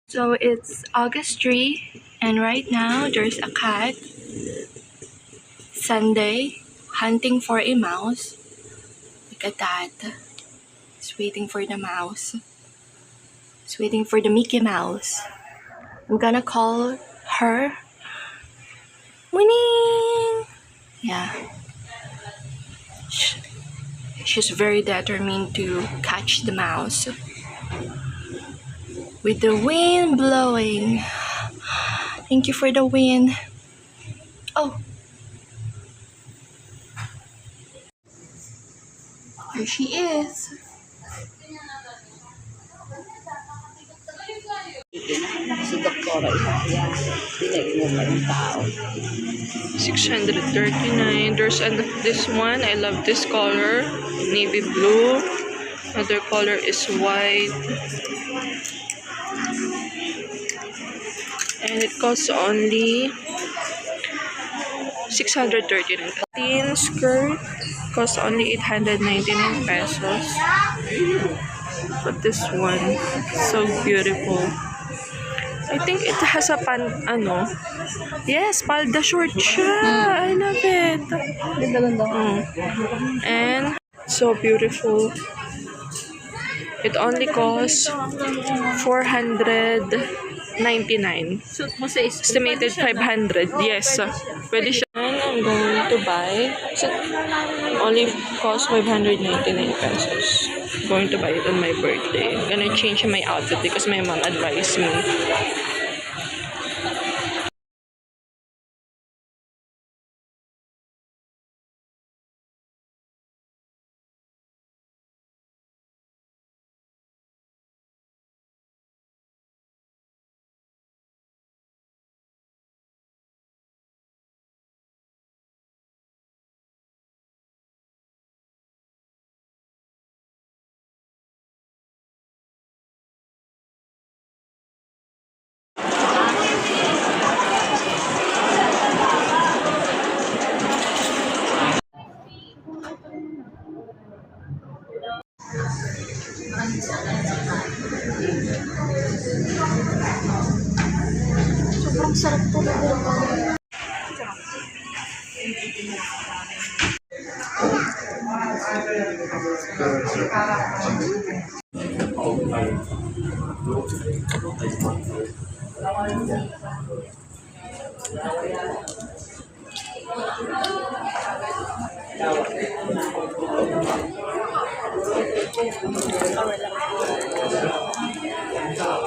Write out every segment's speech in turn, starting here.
So it's August 3, and right now there's a cat, Sunday, hunting for a mouse. Look at that. It's waiting for the mouse. It's waiting for the Mickey Mouse. I'm gonna call her. Winning! Yeah. She's very determined to catch the mouse. With the wind blowing. Thank you for the wind. Oh. Here she is. Si Doktora Ihayan, pinag mo pa yung tao. 639. There's this one. I love this color. Navy blue. Another color is white. And it costs only 639. Thin skirt costs only 899 pesos. But this one, so beautiful. I think it has a yes, palda short siya. I love it. And so beautiful. It only costs 499. Estimated 500. Yes. Pwede siya. I'm going to buy. Only cost 599 pesos. I'm going to buy it on my birthday. I'm gonna change my outfit because my mom advised me. Sobrang sarap po na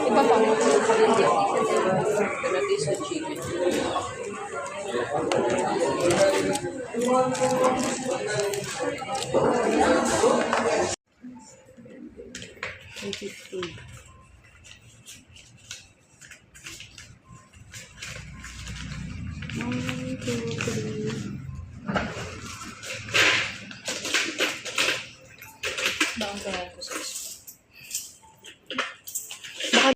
iba pa mo sa chicken. Bawang ko sa